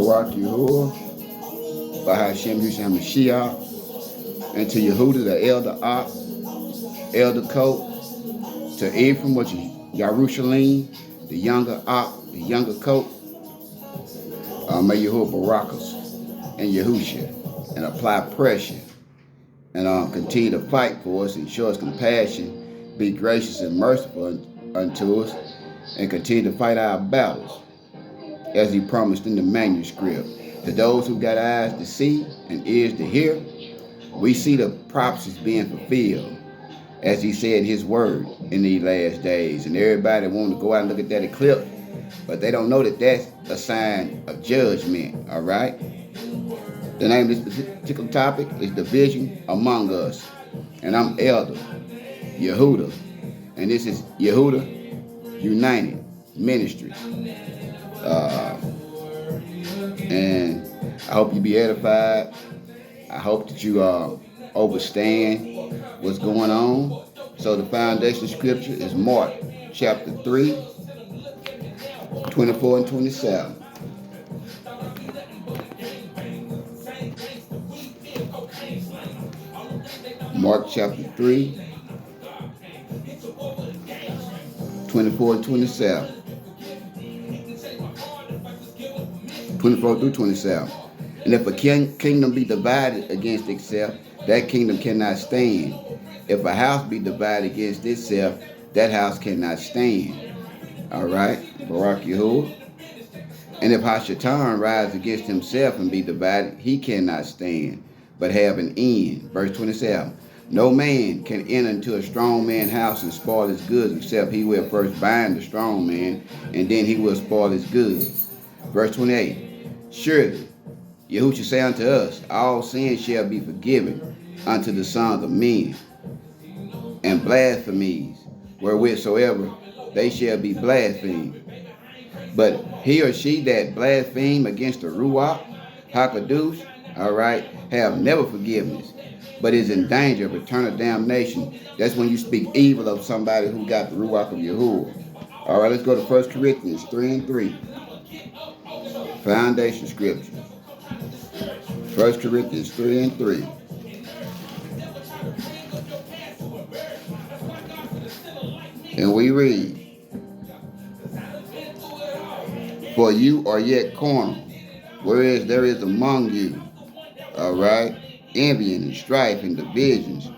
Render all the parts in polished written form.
Barak Yahuwah, Bahashem Hussein Mashiach, and to Yehuda the elder Ak, elder Coat, to Ephraim, which is Yerushalayim, the younger Ak, the younger Coat. May Yahuwah Barak us and Yahusha and apply pressure and continue to fight for us and show us compassion, be gracious and merciful unto us, and continue to fight our battles as he promised in the manuscript. To those who got eyes to see and ears to hear, we see the prophecies being fulfilled as he said in his word in these last days. And everybody want to go out and look at that eclipse, but they don't know that that's a sign of judgment, all right? The name of this particular topic is Division Among Us. And I'm Elder Yehuda. And this is Yehuda United Ministries. And I hope you be edified. I hope that you understand what's going on. So the foundation scripture is Mark chapter 3, 24 and 27. Mark chapter 3, 24 and 27. 24 through 27. And if a kingdom be divided against itself, that kingdom cannot stand. If a house be divided against itself, that house cannot stand. All right, Barak Yahuwah. And if Hashatan rise against himself and be divided, he cannot stand, but have an end. Verse 27. No man can enter into a strong man's house and spoil his goods, except he will first bind the strong man, and then he will spoil his goods. Verse 28. Surely, Yahushua say unto us, all sins shall be forgiven unto the sons of men, and blasphemies, wherewithsoever they shall be blasphemed. But he or she that blaspheme against the Ruach HaKadosh, all right, have never forgiveness, but is in danger of eternal damnation. That's when you speak evil of somebody who got the Ruach of Yahuwah. All right, let's go to 1 Corinthians 3 and 3. Foundation scripture. 1 Corinthians 3 and 3. And we read, for you are yet carnal, whereas there is among you, all right, envying and strife and divisions.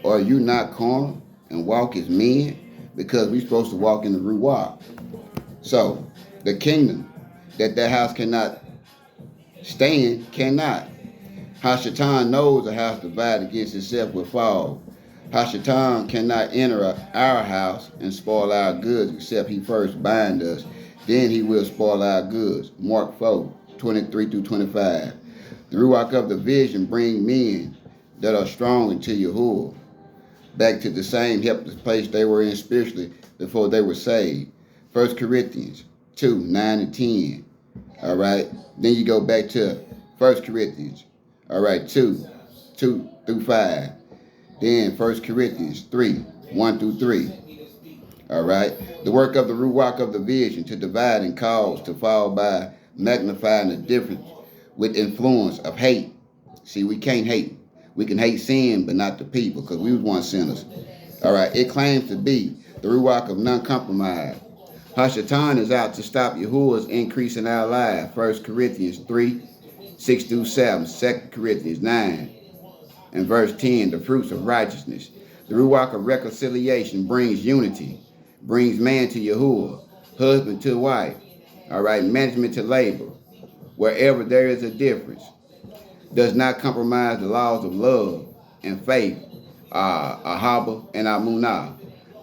Are you not carnal and walk as men? Because we're supposed to walk in the Ruach. So, the kingdom that house cannot stand, cannot. Hashatan knows a house divided against itself will fall. Hashatan cannot enter our house and spoil our goods except he first bind us. Then he will spoil our goods. Mark 4, 23 through 25. The Ruach of the vision bring men that are strong into Yahuwah back to the same helpless place they were in spiritually before they were saved. 1 Corinthians 2, 9 and 10. All right. Then you go back to 1 Corinthians. All right, 2 through 5. Then 1 Corinthians 3, 1 through 3. All right. The work of the Ruach of the vision to divide and cause to fall by magnifying the difference with influence of hate. See, we can't hate. We can hate sin, but not the people, because we was once sinners. All right. It claims to be the Ruach of non-compromise. Hashatan is out to stop Yahuwah's increase in our life. 1 Corinthians 3, 6 through 7. 2 Corinthians 9 and verse 10. The fruits of righteousness. The Ruach of reconciliation brings unity, brings man to Yahuwah, husband to wife. All right, management to labor. Wherever there is a difference, does not compromise the laws of love and faith, Ahaba and Amunah.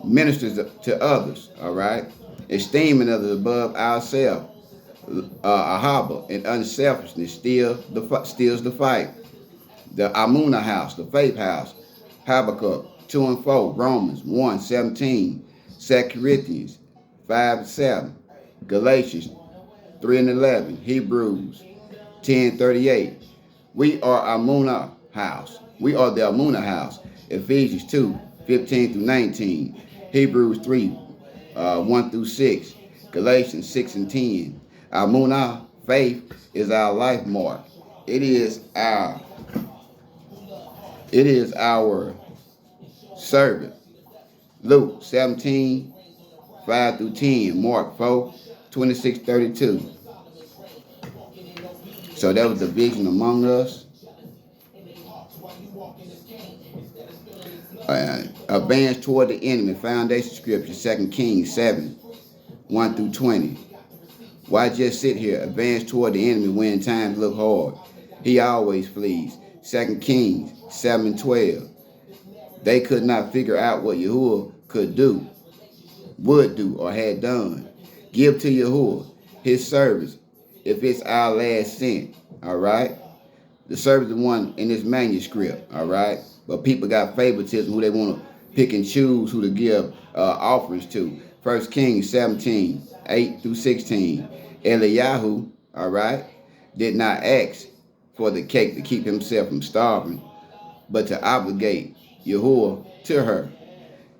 Ministers to others, all right, esteeming others above ourselves, Ahaba and unselfishness steals the fight. The Amunah house, the faith house, Habakkuk 2 and 4, Romans 1, 17, 2 Corinthians 5 and 7, Galatians 3 and 11, Hebrews 10, 38. We are Amunah house. We are the Amunah house. Ephesians 2, 15 through 19, Hebrews 3, 1 through 6, Galatians 6 and 10. Amunah Faith is our life mark. It is our it is our servant. Luke 17, 5 through 10, Mark 4, 26, 32. So that was the vision among us. Advance toward the enemy. Foundation scripture, 2 Kings 7, 1 through 20. Why just sit here? Advance toward the enemy when times look hard. He always flees. 2 Kings 7, 12. They could not figure out what Yahuwah could do, would do, or had done. Give to Yahuwah his service if it's our last cent. All right? The service is the one in this manuscript. All right? But people got favoritism who they want to pick and choose who to give offerings to. 1 Kings 17, 8 through 16. Eliyahu, all right, did not ask for the cake to keep himself from starving, but to obligate Yahuwah to her.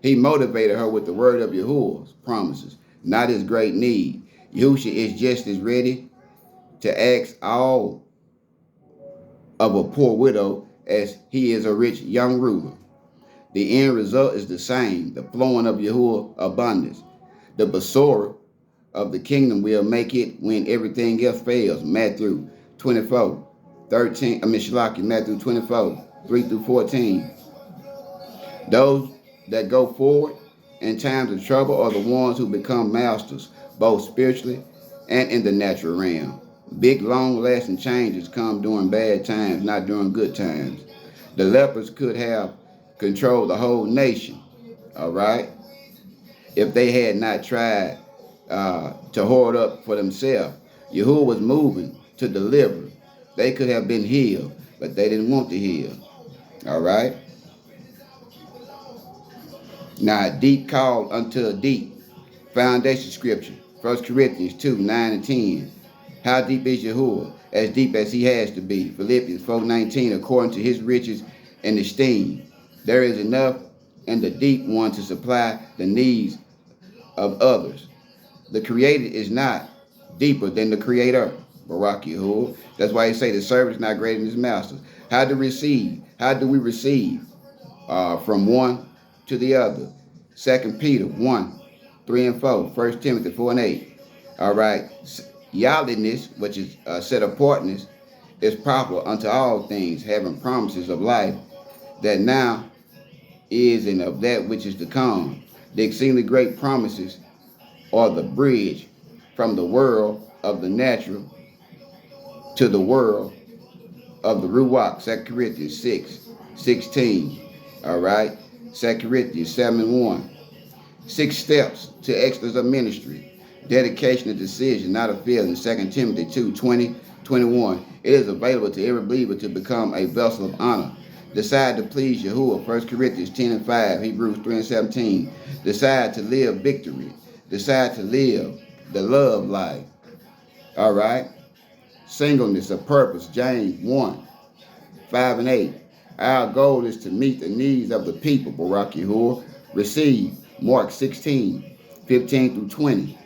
He motivated her with the word of Yahuwah's promises, not his great need. Yahusha is just as ready to ask all of a poor widow as he is a rich young ruler. The end result is the same, the flowing of Yahuwah abundance. The Basora of the kingdom will make it when everything else fails. Matthew 24, 13, Matthew 24, 3 through 14. Those that go forward in times of trouble are the ones who become masters, both spiritually and in the natural realm. Big, long-lasting changes come during bad times, not during good times. The lepers could have controlled the whole nation, all right, if they had not tried to hoard up for themselves. Yahuwah was moving to deliver. They could have been healed, but they didn't want to heal, all right? Now, deep called unto a deep. Foundation scripture, 1 Corinthians 2, 9 and 10. How deep is Yahuwah? As deep as he has to be. Philippians 4:19, according to his riches and esteem. There is enough in the deep one to supply the needs of others. The created is not deeper than the creator. Barak Yahuwah. That's why he say the servant is not greater than his master. How to receive? How do we receive? From one to the other. 2 Peter 1, 3 and 4. 1 Timothy 4 and 8. All right. Yahliness, which is set apartness, is proper unto all things, having promises of life that now is and of that which is to come. The exceedingly great promises are the bridge from the world of the natural to the world of the Ruach. 2 Corinthians 6, 16. All right. 2 Corinthians 7 and 1. 6 steps to excellence of ministry. Dedication and decision, not a feeling. 2 Timothy 2, 20, 21. It is available to every believer to become a vessel of honor. Decide to please Yahuwah. 1 Corinthians 10 and 5. Hebrews 3 and 17. Decide to live victory. Decide to live the love life. All right. Singleness of purpose. James 1, 5 and 8. Our goal is to meet the needs of the people. Barak Yahuwah. Receive. Mark 16, 15 through 20.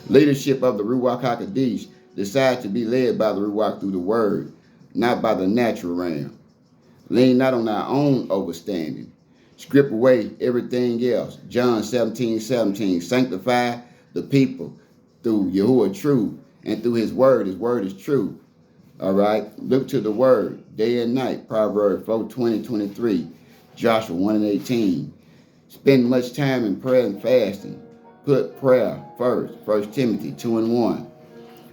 Leadership of the Ruach HaKodesh. Decide to be led by the Ruach through the word, not by the natural realm. Lean not on our own understanding. Strip away everything else. John 17, 17. Sanctify the people through Yahuwah truth and through his word. His word is true. All right. Look to the word day and night. Proverbs 4, 20, 23. Joshua 1 and 18. Spend much time in prayer and fasting. Put prayer first. 1 Timothy 2 and 1.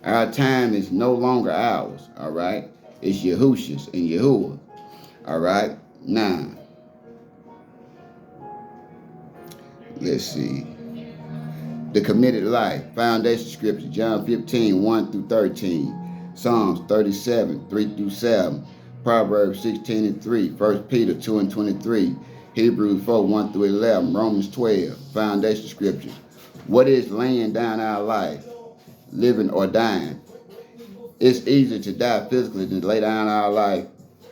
Our time is no longer ours. All right. It's Yahusha's and Yahuwah. All right. 9. Let's see. The committed life. Foundation scripture. John 15, 1 through 13. Psalms 37, 3 through 7. Proverbs 16 and 3. 1 Peter 2 and 23. Hebrews 4, 1 through 11. Romans 12. Foundation scriptures. What is laying down our life? Living or dying? It's easier to die physically than to lay down our life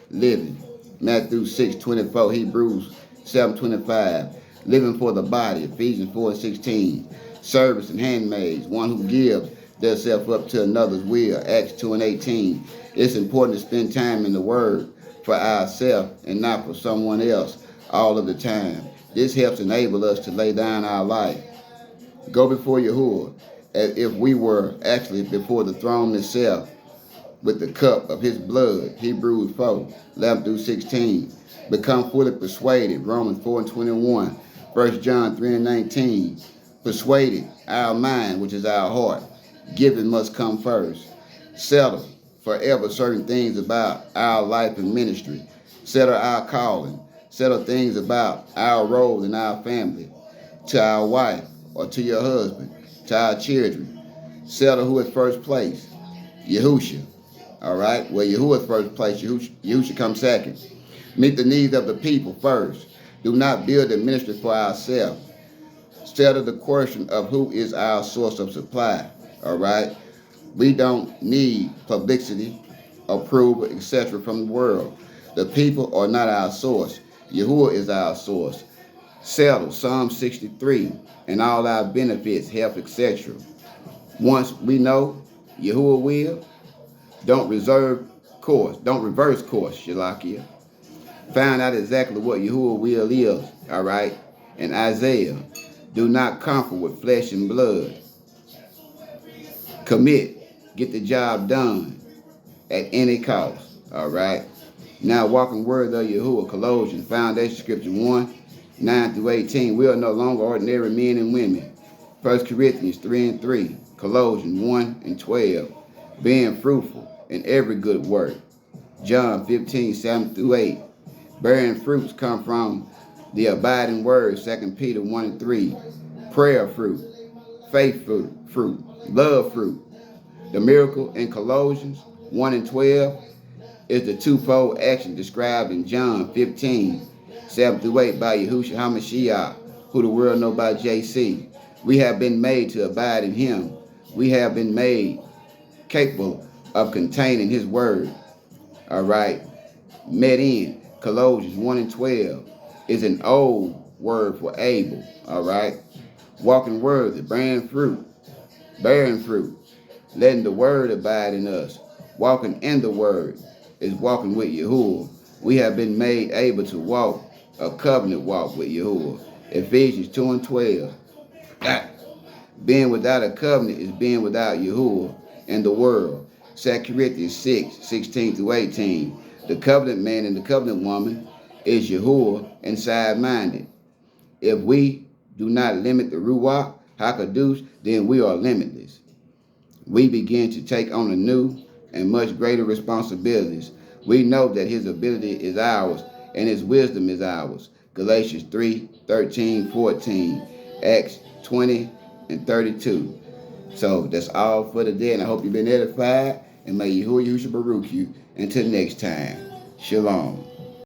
living. Matthew 6, 24. Hebrews 7, 25. Living for the body. Ephesians 4, 16. Servants and handmaids. One who gives themselves up to another's will. Acts 2 and 18. It's important to spend time in the Word for ourselves and not for someone else all of the time. This helps enable us to lay down our life. Go before Yahuwah as if we were actually before the throne itself with the cup of his blood. Hebrews 4, 11 through 16. Become fully persuaded. Romans 4 and 21. 1 John 3 and 19. Persuaded, our mind, which is our heart. Giving must come first. Settle forever certain things about our life and ministry. Settle our calling. Settle things about our role in our family. To our wife or to your husband. To our children. Settle who is first place. Yahusha. All right? Well, Yahuwah is first place. Yahusha comes second. Meet the needs of the people first. Do not build a ministry for ourselves. Settle the question of who is our source of supply. All right? We don't need publicity, approval, etc. from the world. The people are not our source. Yahuwah is our source. Settle Psalm 63 and all our benefits, health, etc. Once we know Yahuwah will, don't reverse course, Shalakia. Find out exactly what Yahuwah will is, all right? And Isaiah, do not comfort with flesh and blood. Commit, get the job done at any cost, all right? Now, walking word of Yahuwah, Colossians, foundation scripture 1, 9 through 18. We are no longer ordinary men and women. 1 Corinthians 3 and 3, Colossians 1 and 12. Being fruitful in every good work. John 15, 7 through 8. Bearing fruits come from the abiding word, 2 Peter 1 and 3. Prayer fruit, faith fruit, love fruit. The miracle in Colossians 1 and 12 is the twofold action described in John 15, 7 through 8 by Yahushua HaMashiach, who the world know by JC. We have been made to abide in him. We have been made capable of containing his word. All right. Met in Colossians 1 and 12 is an old word for able. All right. Walking worthy, bearing fruit, letting the word abide in us. Walking in the word is walking with Yahuwah. We have been made able to walk a covenant walk with Yahuwah. Ephesians 2 and 12. Being without a covenant is being without Yahuwah and the world. 2 Corinthians 6, 16 through 18. The covenant man and the covenant woman is Yahuwah and side-minded. If we do not limit the Ruach HaKadosh, then we are limitless. We begin to take on a new and much greater responsibilities. We know that his ability is ours and his wisdom is ours. Galatians 3, 13, 14. Acts 20 and 32. So that's all for today, and I hope you've been edified, and may Yahuwah Baruch you until next time. Shalom.